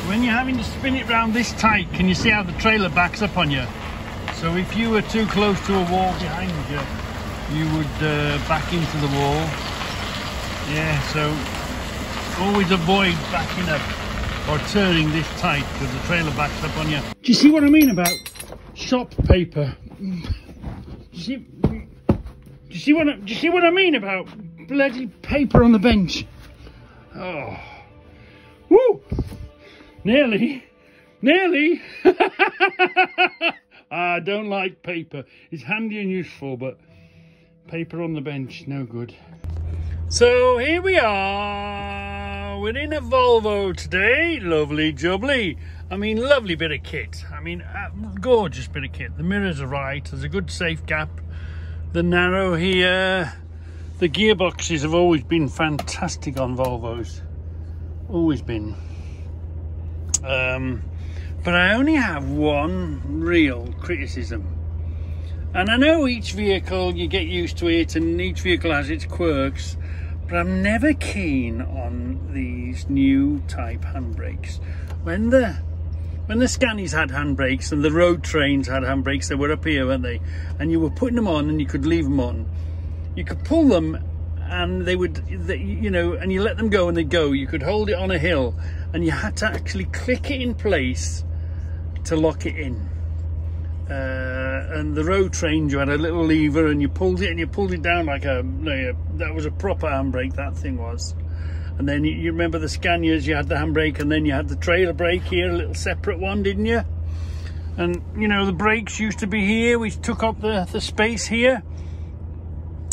when you're having to spin it round this tight, can you see how the trailer backs up on you? So if you were too close to a wall behind you, you would back into the wall. Yeah, so always avoid backing up or turning this tight because the trailer backs up on you. Do you see what I mean about shop paper? Do you see what I mean about bloody paper on the bench? Oh, woo! Nearly. I don't like paper. It's handy and useful, but paper on the bench, no good. So here we are. We're in a Volvo today. Lovely jubbly. I mean, lovely bit of kit. I mean, gorgeous bit of kit. The mirrors are right. There's a good safe gap. The narrow here. The gearboxes have always been fantastic on Volvos. Always been. But I only have one real criticism. And I know each vehicle, you get used to it, and each vehicle has its quirks, but I'm never keen on these new type handbrakes. When the Scanies had handbrakes and the road trains had handbrakes, they were up here, weren't they? And you were putting them on and you could leave them on. You could pull them and they would, you know, and you let them go and they'd go. You could hold it on a hill and you had to actually click it in place to lock it in. And the road train, you had a little lever and you pulled it down like that was a proper handbrake, that thing was. And then you remember the Scanias, you had the handbrake and then you had the trailer brake here, a little separate one, didn't you? And you know, the brakes used to be here, which took up the space here.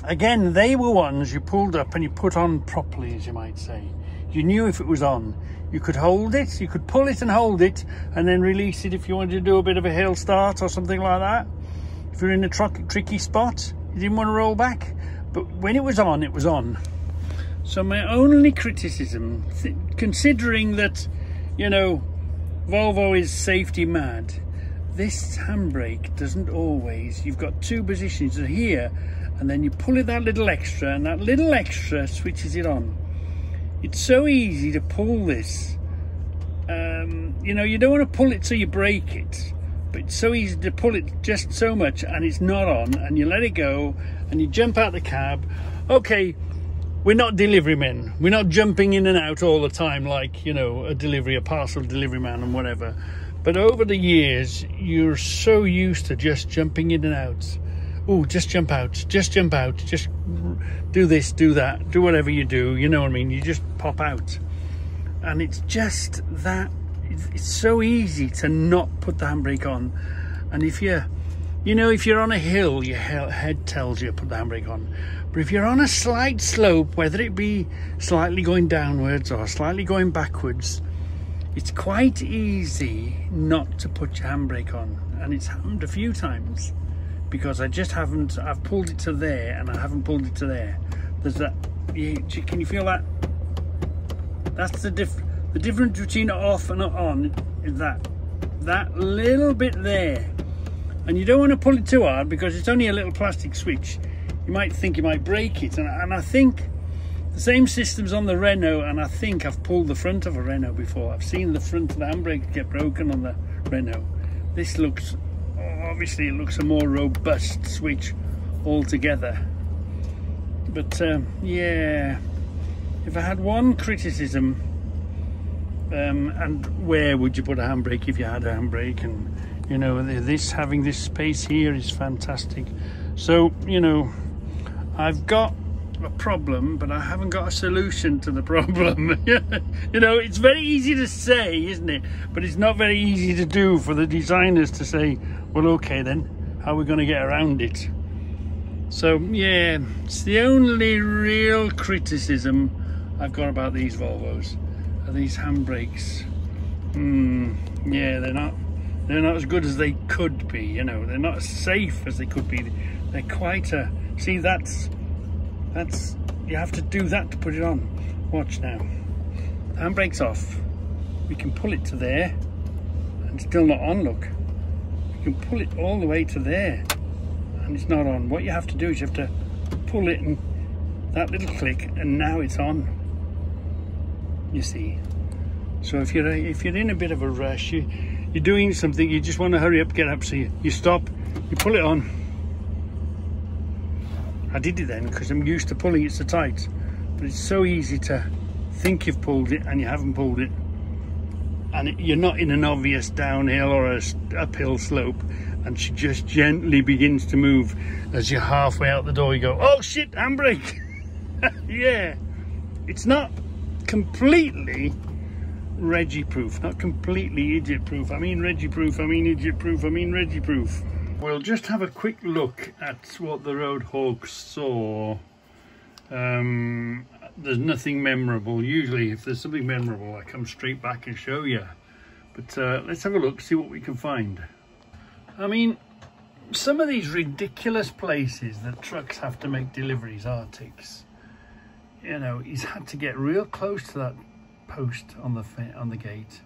Again, they were ones you pulled up and you put on properly, as you might say. You knew if it was on. You could hold it, you could pull it and hold it and then release it if you wanted to do a bit of a hill start or something like that. If you're in a tricky spot, you didn't want to roll back. But when it was on, it was on. So my only criticism, considering that, you know, Volvo is safety mad, this handbrake doesn't always. You've got two positions here and then you pull it that little extra and that little extra switches it on. It's so easy to pull this. You know, you don't want to pull it so you break it, but it's so easy to pull it just so much and it's not on, and you let it go and you jump out the cab. Okay, we're not delivery men. We're not jumping in and out all the time like, you know, a parcel delivery man and whatever. But over the years, you're so used to just jumping in and out. Oh, just jump out, just do this, do that, do whatever you do, you know what I mean? You just pop out. And it's just that, it's so easy to not put the handbrake on. And if you're on a hill, your head tells you to put the handbrake on. But if you're on a slight slope, whether it be slightly going downwards or slightly going backwards, it's quite easy not to put your handbrake on. And it's happened a few times. Because I just haven't, I've pulled it to there and I haven't pulled it to there. There's that, can you feel that? That's the difference between off and on is that little bit there. And you don't want to pull it too hard because it's only a little plastic switch. You might think you might break it. And I think the same system's on the Renault, and I think I've pulled the front of a Renault before. I've seen the front of the handbrake get broken on the Renault. This looks, obviously it looks a more robust switch altogether. But yeah, if I had one criticism, and where would you put a handbrake if you had a handbrake? And you know, having this space here is fantastic. So, you know, I've got a problem, but I haven't got a solution to the problem. You know, it's very easy to say, isn't it? But it's not very easy to do for the designers to say, well, okay then, how are we going to get around it? So yeah, it's the only real criticism I've got about these Volvos, are these handbrakes. Yeah, they're not as good as they could be, you know, they're not as safe as they could be. They're quite a, see, that's, you have to do that to put it on. Watch now, the handbrake's off. We can pull it to there, and it's still not on, look. You can pull it all the way to there, and it's not on. What you have to do is you have to pull it, and that little click, and now it's on. You see, So if you're in a bit of a rush, you're doing something, you just want to hurry up, get up, so you stop, you pull it on. I did it then because I'm used to pulling it so tight, but it's so easy to think you've pulled it and you haven't pulled it, and you're not in an obvious downhill or a uphill slope, and she just gently begins to move. As you're halfway out the door, you go, oh shit, handbrake. Yeah, it's not completely Reggie proof, not completely idiot proof. I mean Reggie proof, I mean idiot proof, I mean Reggie proof. We'll just have a quick look at what the Roadhog saw. There's nothing memorable. Usually if there's something memorable, I come straight back and show you, but let's have a look, see what we can find. I mean, some of these ridiculous places that trucks have to make deliveries, Arctics, you know, he's had to get real close to that post on the gate.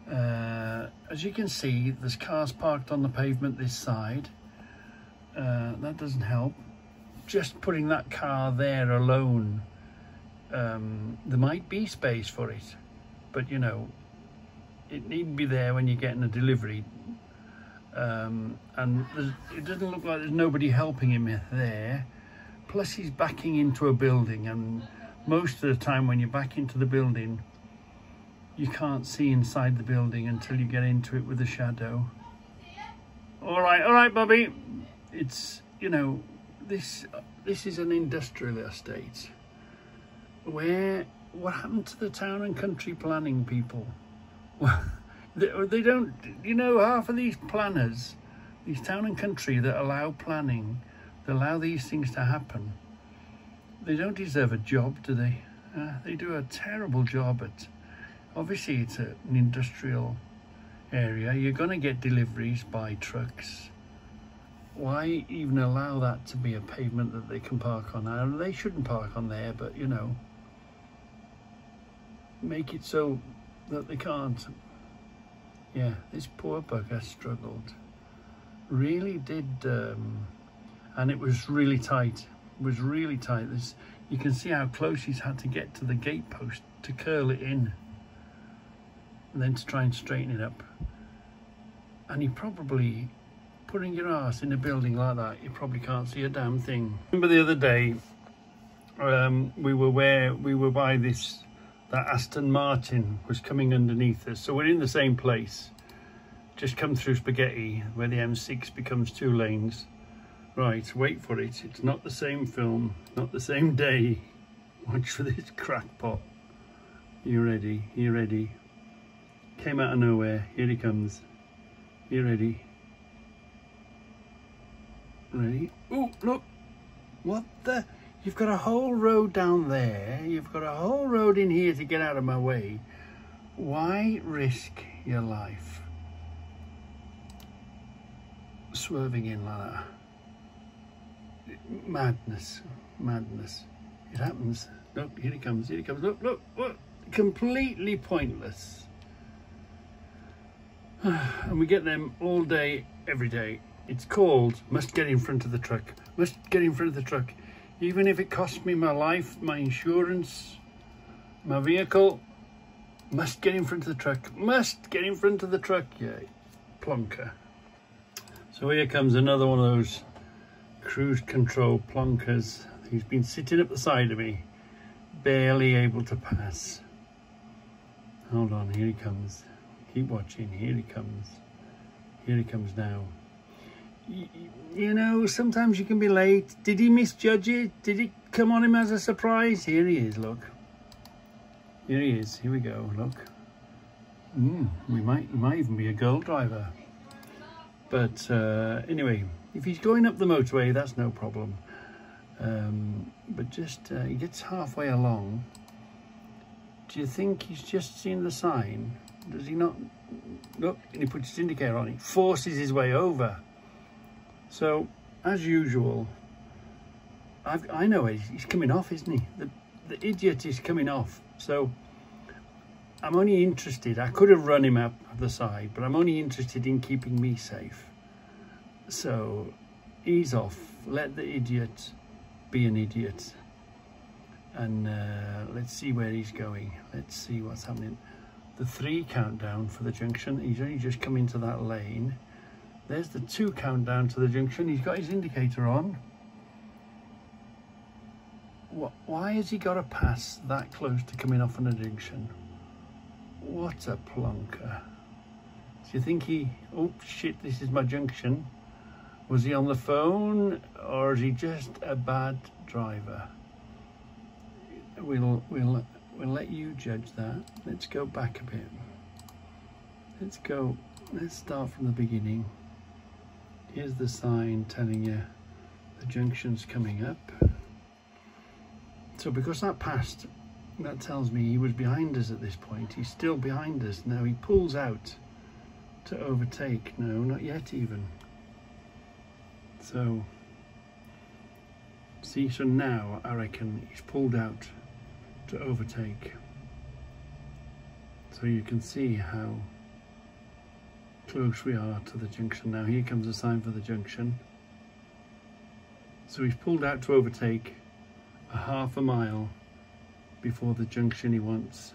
As you can see, there's cars parked on the pavement this side. That doesn't help. Just putting that car there alone, there might be space for it, but you know, it needn't be there when you're getting a delivery. And it doesn't look like there's nobody helping him there. Plus he's backing into a building, and most of the time when you back into the building, you can't see inside the building until you get into it with a shadow. All right, Bobby. It's, you know, this is an industrial estate. What happened to the town and country planning people? They don't, you know, half of these planners, these town and country that allow planning, that allow these things to happen, they don't deserve a job, do they? They do a terrible job at, obviously it's an industrial area, you're going to get deliveries by trucks. Why even allow that to be a pavement that they can park on? Now, they shouldn't park on there, but you know, make it so that they can't. Yeah, this poor bugger struggled. Really did, and it was really tight. It was really tight. You can see how close he's had to get to the gate post to curl it in, and then to try and straighten it up. And you probably, putting your arse in a building like that, you probably can't see a damn thing. Remember the other day, we were by this, that Aston Martin was coming underneath us, so we're in the same place, just come through Spaghetti where the M6 becomes 2 lanes. Right, wait for it, it's not the same film, not the same day. Watch for this crackpot. You ready? You ready? Came out of nowhere, here he comes. You ready? Ready? Oh, look! What the? You've got a whole road down there. You've got a whole road in here to get out of my way. Why risk your life swerving in like that? Madness, madness. It happens. Look, here he comes, here he comes. Look, look, look. Completely pointless. And we get them all day, every day. It's called, must get in front of the truck. Must get in front of the truck. Even if it costs me my life, my insurance, my vehicle, must get in front of the truck. Must get in front of the truck. Yeah, plonker. So here comes another one of those cruise control plonkers. He's been sitting up the side of me, barely able to pass. Hold on, here he comes. Keep watching, here he comes. Here he comes now. You know, sometimes you can be late. Did he misjudge it? Did it come on him as a surprise? Here he is, look. Here he is, here we go, look. He might even be a girl driver. But anyway, if he's going up the motorway, that's no problem. But just, he gets halfway along. Do you think he's just seen the sign? Does he not? Look, and he puts his indicator on. He forces his way over. So, as usual, I know he's coming off, isn't he? The idiot is coming off. So, I'm only interested. I could have run him up the side, but I'm only interested in keeping me safe. So, ease off. Let the idiot be an idiot. And let's see where he's going. Let's see what's happening. the 3 countdown for the junction. He's only just come into that lane. There's the 2 countdown to the junction. He's got his indicator on. Why has he got to pass that close to coming off on a junction? What a plonker. Do you think he, oh shit, this is my junction? Was he on the phone, or is he just a bad driver? We'll let you judge that. Let's go back a bit. Let's start from the beginning. Here's the sign telling you the junction's coming up. So because that passed, that tells me he was behind us at this point. He's still behind us. Now he pulls out to overtake. No, not yet even. So, see, so now I reckon he's pulled out to overtake. So you can see how close we are to the junction. Now here comes a sign for the junction. So he's pulled out to overtake a half a mile before the junction he wants.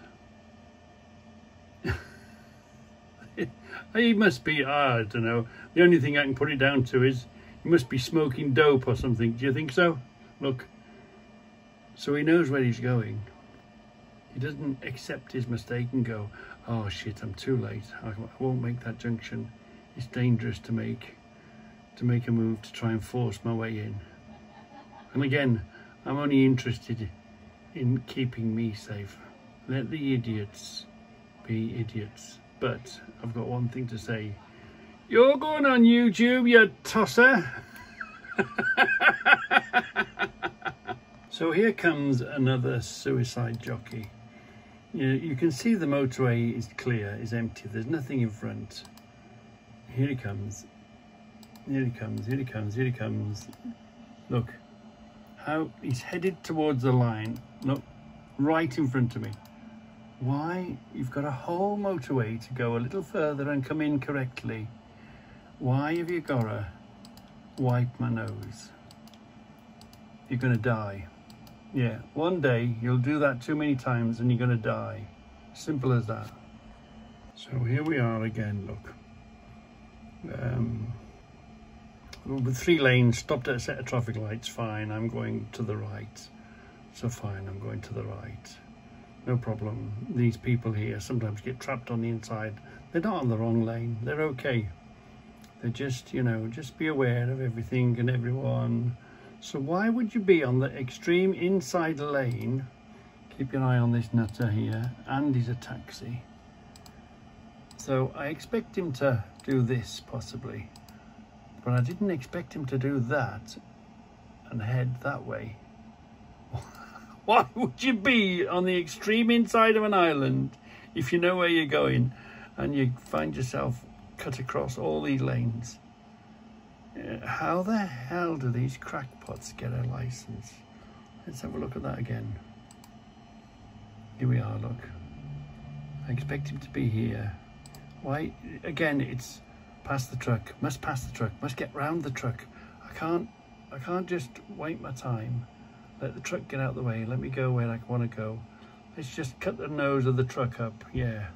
He must be, I don't know, the only thing I can put it down to is he must be smoking dope or something. Do you think so? Look, so he knows where he's going. He doesn't accept his mistake and go, oh shit, I'm too late, I won't make that junction. It's dangerous to make a move to try and force my way in. And again, I'm only interested in keeping me safe. Let the idiots be idiots. But I've got one thing to say. You're going on YouTube, you tosser. So here comes another suicide jockey. You can see the motorway is clear, is empty. There's nothing in front. Here he comes. Here he comes, here he comes, here he comes. Look. How he's headed towards the line. Look, right in front of me. Why? You've got a whole motorway to go a little further and come in correctly. Why have you got to wipe my nose? You're going to die. Yeah, one day you'll do that too many times and you're going to die. Simple as that. So here we are again, look. With 3 lanes, stopped at a set of traffic lights, fine, I'm going to the right. So fine, I'm going to the right. No problem. These people here sometimes get trapped on the inside. They're not on the wrong lane, they're okay. They're just, you know, just be aware of everything and everyone. So why would you be on the extreme inside lane? Keep your eye on this nutter here, and he's a taxi. So I expect him to do this, possibly. But I didn't expect him to do that and head that way. Why would you be on the extreme inside of an island if you know where you're going and you find yourself cut across all these lanes? How the hell do these crackpots get a license? Let's have a look at that again. Here we are, look. I expect him to be here. Why? Again, it's past the truck, must pass the truck, must get round the truck. I can't just wait my time. Let the truck get out of the way, let me go where I want to go. Let's just cut the nose of the truck up. Yeah,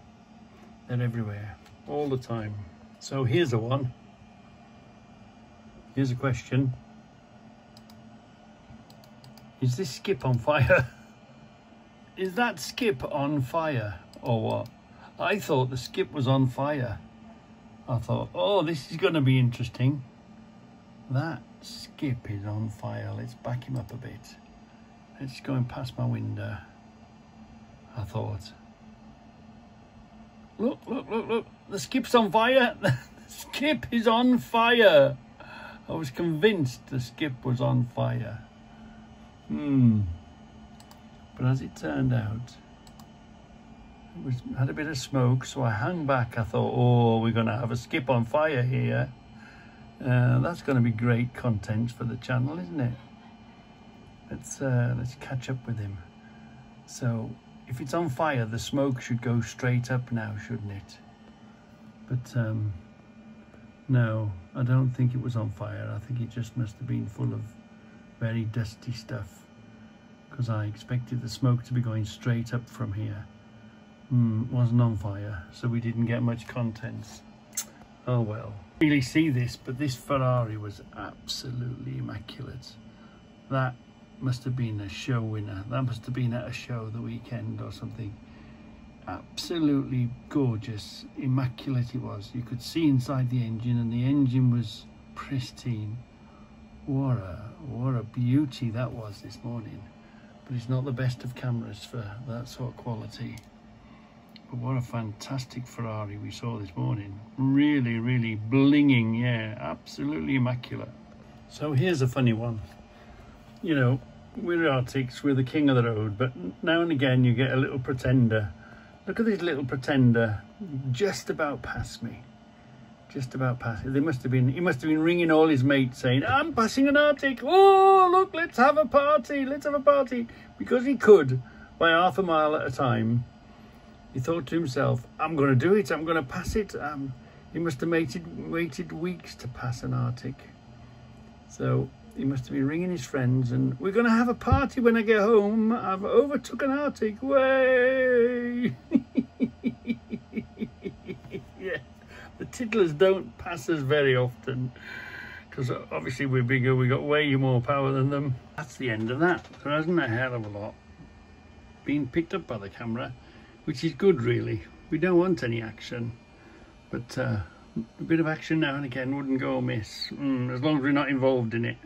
they're everywhere, all the time. So here's a one. Here's a question. Is this skip on fire? Is that skip on fire or what? I thought the skip was on fire. I thought, oh, this is going to be interesting. That skip is on fire. Let's back him up a bit. Let's go and pass my window. I thought, look, look, look, look. The skip's on fire. The skip is on fire. I was convinced the skip was on fire. But as it turned out, had a bit of smoke, so I hung back. I thought, oh, we're going to have a skip on fire here. That's going to be great content for the channel, isn't it? Let's catch up with him. So if it's on fire, the smoke should go straight up now, shouldn't it? But no, I don't think it was on fire. I think it just must have been full of very dusty stuff, because I expected the smoke to be going straight up from here. wasn't on fire, so we didn't get much contents. Oh well. Really see this, but this Ferrari was absolutely immaculate. That must have been a show winner. That must have been at a show the weekend or something. Absolutely gorgeous, immaculate it was. You could see inside the engine, and the engine was pristine. What a beauty that was this morning. But it's not the best of cameras for that sort of quality. But what a fantastic Ferrari we saw this morning. Really, really blinging, yeah, absolutely immaculate. So here's a funny one. You know, we're Arctics, we're the king of the road, but now and again you get a little pretender. Look at this little pretender, just about past me. Just about past. He must have been ringing all his mates saying, I'm passing an Arctic. Oh, look, let's have a party. Let's have a party. Because he could, by half a mile at a time. He thought to himself, I'm going to do it. I'm going to pass it. He must have waited weeks to pass an Arctic. So he must have been ringing his friends and we're going to have a party when I get home. I've overtook an Arctic. Way! Yeah. The tiddlers don't pass us very often because obviously we're bigger, we got way more power than them. That's the end of that. There hasn't a hell of a lot been picked up by the camera, which is good really. We don't want any action, but a bit of action now and again wouldn't go amiss, as long as we're not involved in it.